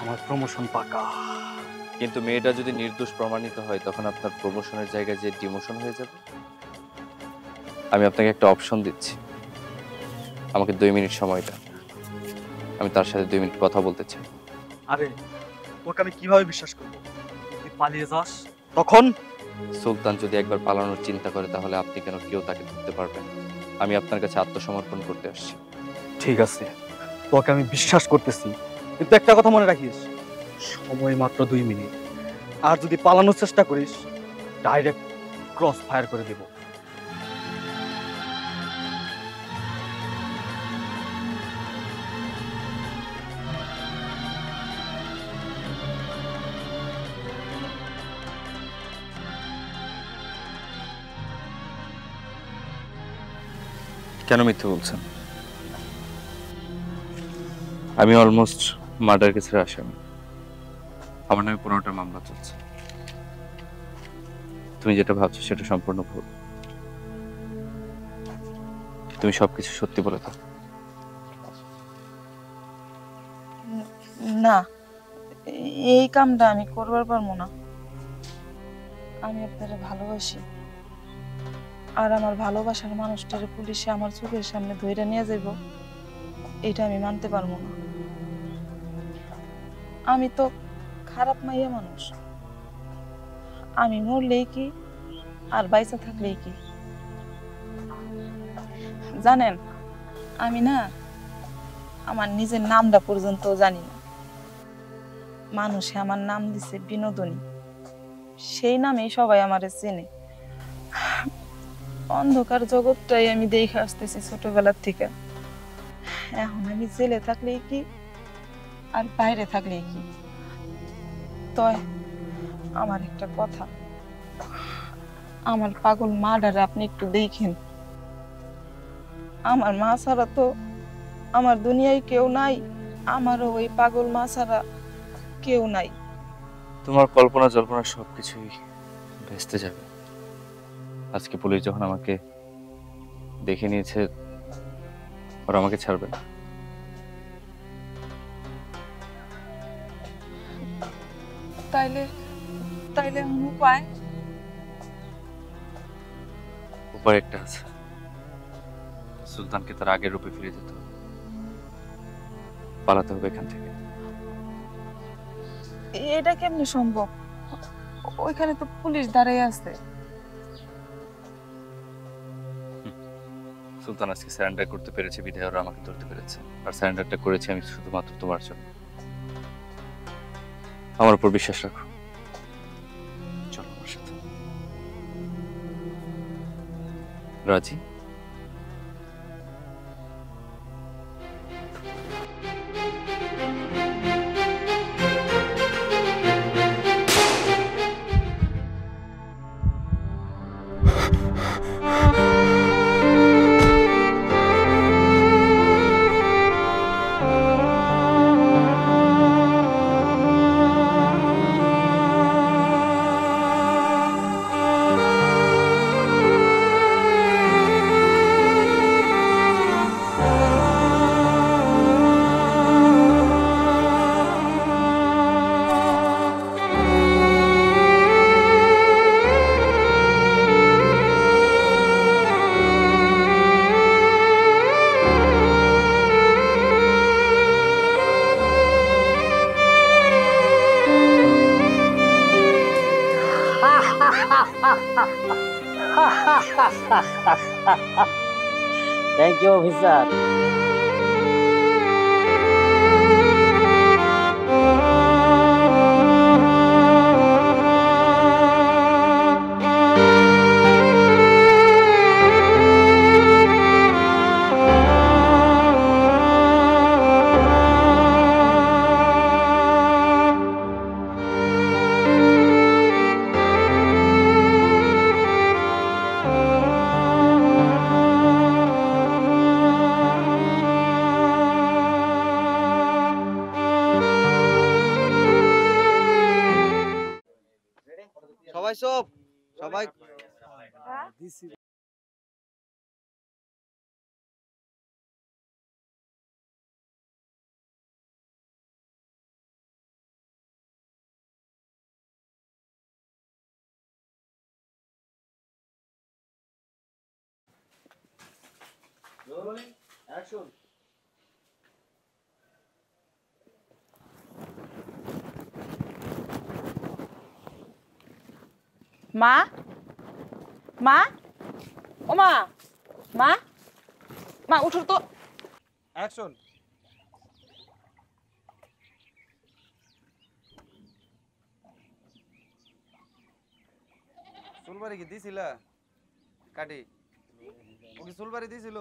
আমার প্রমোশন পাকা কিন্তু মেয়েটা যদি নির্দোষ প্রমাণিত হয় তখন আপনার প্রমোশনের জায়গায় যে ডিমোশন হয়ে যাবে আমি আপনাকে একটা অপশন দিচ্ছি আমাকে 2 মিনিট সময় দেন আমি তার সাথে 2 মিনিট কথা বলতে চাই আরে তোকে আমি কিভাবে বিশ্বাস করব তুই পালিয়ে যাস তখন সুলতান যদি একবার পালানোর চিন্তা করে তাহলে আপনি কেন কেউ তাকে ধরতে পারবেন আমি আপনার কাছে আত্মসমর্পণ করতে আসছি ঠিক আছে তোকে আমি বিশ্বাস করতেছি কিন্তু একটা কথা মনে রাখিস সময় মাত্র 2 মিনিট আর যদি পালানোর চেষ্টা করিস ডাইরেক্ট ক্রস ফায়ার করে দেব কেন মিথ্যে বলছেন আমি অলমোস্ট মার্ডার কেসের আসামি আমার নামে 15টা মামলা চলছে তুমি যেটা ভাবছো সেটা সম্পূর্ণ ভুল তুমি সবকিছু সত্যি বলে থাকো না এই কামটা আমি করবার পারবো না আমি আপনারে ভালোবাসি আর আমার ভালোবাসার মানুষটারে পুলিশে আমার চোখের সামনে ধইরা নিয়ে যাইব এটা আমি মানতে পারবো না আমি তো খারাপ মাইয়া মানুষ আমি মরলেই কি আর বাইসা থাকলেই কি জানেন আমি না আমার নিজের নামটা পর্যন্ত জানি না মানুষে আমার নাম দিছে বিনোদনী সেই নামেই সবাই আমারে চেনে অন্ধকার জগৎটাই আমি দেখে আসতেছি ছোটবেলার থেকে এখন আমি জেলে থাকলেই কি আর বাইরে থাকলেই কি তয় আমার একটা কথা আমার পাগল মাটারে আপনি একটু দেখেন আমার মা ছাড়া তো আমার দুনিয়ায় কেউ নাই আমারও ওই পাগল মা ছাড়া কেউ নাই তোমার কল্পনা জল্পনা সবকিছুই ভেস্তে যাবে আজকে পুলিশ যখন আমাকে দেখে নিয়েছে ওরা আমাকে ছাড়বে না তাইলে তাইলে উপায় উপায় একটা আছে সুলতানকে তার আগের রূপে ফিরে যেতে হবে পালাতে হবে এখান থেকে। এটা কেমনে সম্ভব? ওইখানে তো পুলিশ দাঁড়িয়ে আছে। সুলতান আজকে স্যারেন্ডার করতে পেরেছে বিধায় ওরা আমাকে ধরতে পেরেছে, আর স্যারেন্ডারটা করেছি আমি শুধুমাত্র তোমার জন্য। আমার উপর বিশ্বাস রাখো, চলো আমার সাথে। রাজি? Thank you officer. সবাই সব সবাই মা, মা, ও মা, মা, মা উঠো তো। অ্যাকশন। চুলবাড়ি কি দিছিলা কাটি? ও কি চুলবাড়ি দিছিল?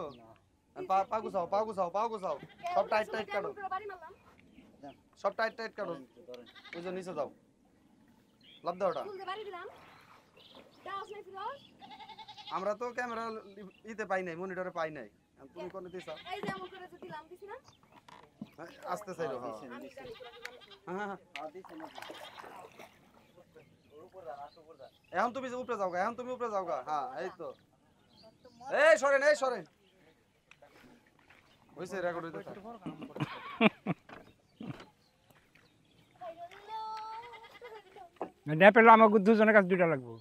পা গুছাও, পা গুছাও, পা গুছাও, সব টাইট টাইট কাটো, সব টাইট টাইট কাটো। ওই যে নিচে যাও, লাভ দাও ওটা। আমরা তো ক্যামেরা ইতে পাই নাই, মনিটরে পাই নাই। তুমি কোনে দিছো? এই যে এমন করে যে দিলাম, দিছি না? আস্তে চাইলো। হ্যাঁ এখন তুমি উপরে যাও গা, এখন তুমি উপরে যাও গা। হ্যাঁ এই তো, এই সরেন, এই সরেন। হইছে রেকর্ড হইতে থাক। না পেলে আমাকে দুজনের কাছে দুইটা লাগবো।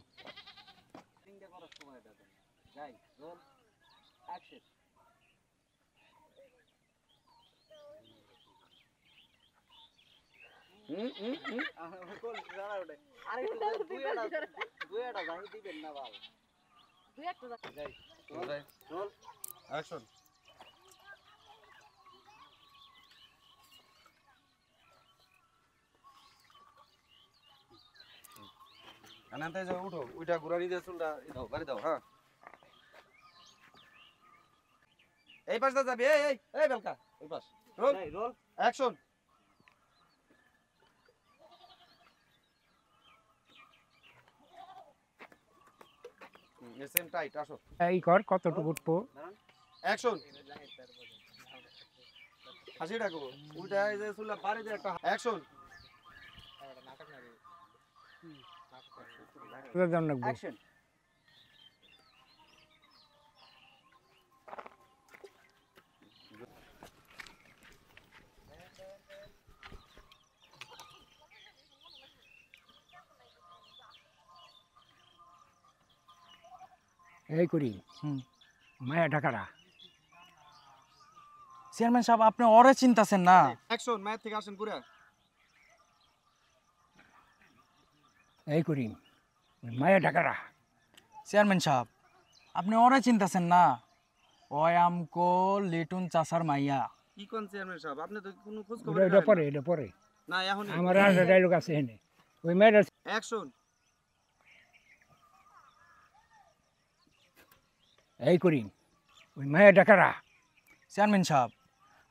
অ্যাকশন। আনন্তে যাও, উঠো, ওইটা ঘুরানি দিয়ে চুলটা দাও, বাড়ি দাও। হ্যাঁ এই পাশটা যাবি। এই এই এই বেলকা, ওই পাশ। Roll roll action. Same tight, আসো। এই কর কতটুকু উঠবো। অ্যাকশন। হাসি ডাকো, উল্টা এই যে চুলটা বাড়ি দিয়ে একটা অ্যাকশন। অ্যাকশন। এই করি মায়া ঢাকারা চেয়ারম্যান সাহেব আপনি ওরে চিন্তাছেন না। অ্যাকশন, মায়ের থেকে আসেন পুরা। এই করিম, ওই মায়া ডাকারা। চেয়ারম্যান সাহেব আপনি ওরে চিন্তাছেন না, ওই আমকো লিটন চাচার মাইয়া। কি কোন চেয়ারম্যান সাহেব, আপনি তো কোনো খোঁজ খবর এটা পরে, এটা পরে। না এখন আমার আর ডায়লগ আছে এনে। ওই মায়ের অ্যাকশন। এই করিম, ওই মায়া ডাকারা। চেয়ারম্যান সাহেব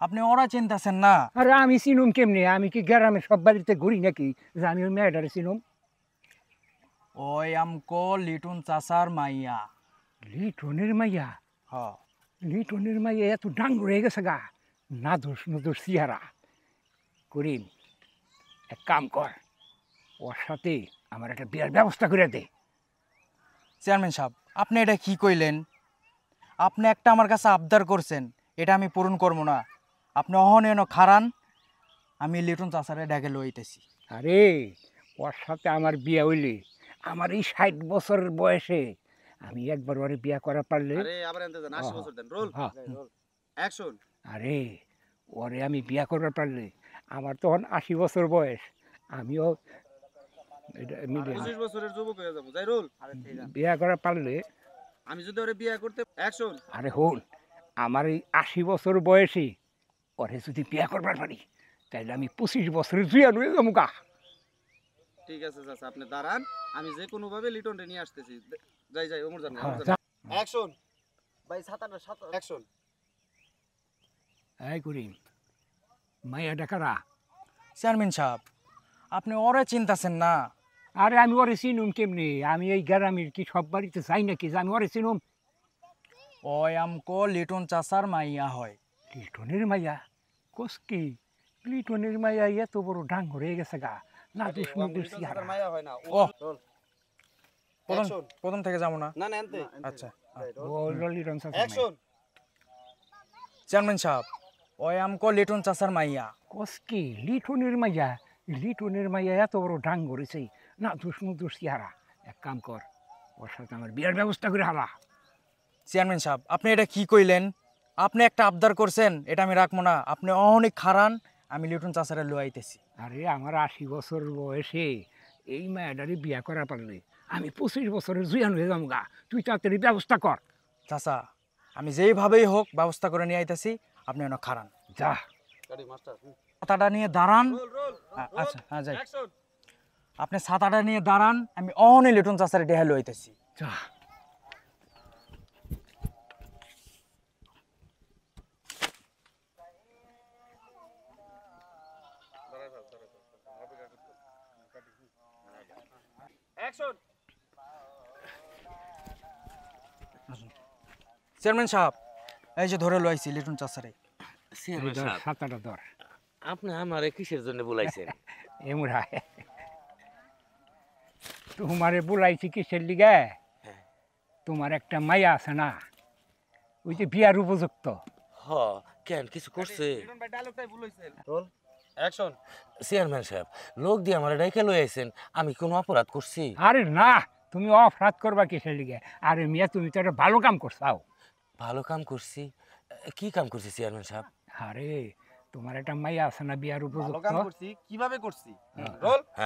আপনি ওরা চিন্তাছেন না। আরে আমি চিনুম কেমনি? আমি কি গ্রামে সব বাড়িতে ঘুরি নাকি যে আমি ওই মেয়েটারে চিনুম? ওই আমকো লিটন চাচার মাইয়া। লিটনের মাইয়া? হ। লিটনের মাইয়া এত ডাঙ্গ হয়ে গেছে গা, না দোষ নদোষ চেহারা। করিম এক কাম কর, ওর সাথে আমার একটা বিয়ার ব্যবস্থা করে দে। চেয়ারম্যান সাহেব আপনি এটা কি কইলেন? আপনি একটা আমার কাছে আবদার করছেন, এটা আমি পূরণ করবো না। আপনি অহনেন খারান, আমি লিটন চাচারে ডেকে লইতেছি। আরে ওর সাথে আমার বিয়া হইলে আমার এই 60 বছরের বয়সে আমি একবার ওরে বিয়া করা পারলে। আরে আবার এনতে দেন, 80 বছর দেন। রোল। অ্যাকশন। আরে ওরে আমি বিয়া করবার পারলে, আমার তখন 80 বছর বয়স, আমিও 25 বছরের যুবক হয়ে যাব। যাই রোল। বিয়া করা পারলে আমি যদি ওরে বিয়া করতে। অ্যাকশন। আরে হন, আমার এই 80 বছর বয়সে ওরে যদি বিয়া করবার পারি তাহলে আমি 25 বছরের জুয়ান হয়ে যাবো গা। ঠিক আছে চাচা, আপনি দাঁড়ান, আমি যে কোনো ভাবে লিটন রে নিয়ে আসতেছি। যাই যাই ওমর জান। অ্যাকশন। ভাই সাতাটা সাত। অ্যাকশন। এই করিম, মায়া ডাকারা। চেয়ারম্যান সাহেব আপনি ওরে চিন্তাছেন না। আরে আমি ওরে চিনুম কেমনি? আমি এই গ্রামের কি সব বাড়িতে যাই নাকি যে আমি ওরে চিনুম? ওই আমকো লিটন চাচার মাইয়া হয়। লিটনের মাইয়া? কোস কি লিটনের মাইয়া এত বড় ডাঙ্গ হয়ে গেছে গা, না দোষ নদোষ চেহারা। মায়া হয় না। ও প্রথম থেকে যাবো না? না না এনতে। আচ্ছা ও লিটন চাচা। অ্যাকশন। চেয়ারম্যান সাহেব ওই আমকো লিটন চাচার মাইয়া। কোস কি লিটনের মাইয়া? লিটনের মাইয়া এত বড় ডাঙ্গ করেছে, না দোষ নদোষ চেহারা। এক কাম কর, ওর সাথে আমার বিয়ার ব্যবস্থা করে হালা। চেয়ারম্যান সাহেব আপনি এটা কি কইলেন? আপনি একটা আবদার করছেন, এটা আমি রাখবো না। আপনি অনেক খারান, আমি লিটন চাচারে লইতেছি। আরে আমার 80 বছর বয়সে এই মায়াটারে বিয়া করা পারলে আমি 25 বছরের জুয়ান হয়ে যাবো গা। তুই তাড়াতাড়ি ব্যবস্থা কর। চাচা আমি যেইভাবেই হোক ব্যবস্থা করে নিয়ে আইতেছি, আপনি অনেক খারান। যা ছাতাটা নিয়ে দাঁড়ান। আচ্ছা হ্যাঁ যাই। আপনি ছাতাটা নিয়ে দাঁড়ান, আমি অহনে লিটন চাচারে ডেহে লইতেছি। যা। চেয়ারম্যান সাহেব এই যে ধরে লইছি লিটন চাচারে। চেয়ারম্যান সাহেব ছাতাটা ধর। আপনি আমারে কিসের জন্য বলাইছেন? এমরা তোমারে বলাইছি কিসের লিগে? তোমার একটা মায়া আছে না, ওই যে বিয়ার উপযুক্ত। হ কেন কিছু করছে? লিটন ভাই ডায়লগটাই ভুল হইছে। রোল। অ্যাকশন। চেয়ারম্যান সাহেব লোক দিয়ে আমারে ডাইকে লই আইছেন, আমি কোনো অপরাধ করছি? আরে না, তুমি অপরাধ করবা কিসের লিগে? আরে মিয়া তুমি তো একটা ভালো কাম করছাও। ভালো কাম করছি? কি কাম করছি চেয়ারম্যান সাহেব? আরে তোমার একটা মাইয়া আছে না বিয়ার উপযুক্ত? ভালো কাম করছি, কিভাবে করছি? রোল।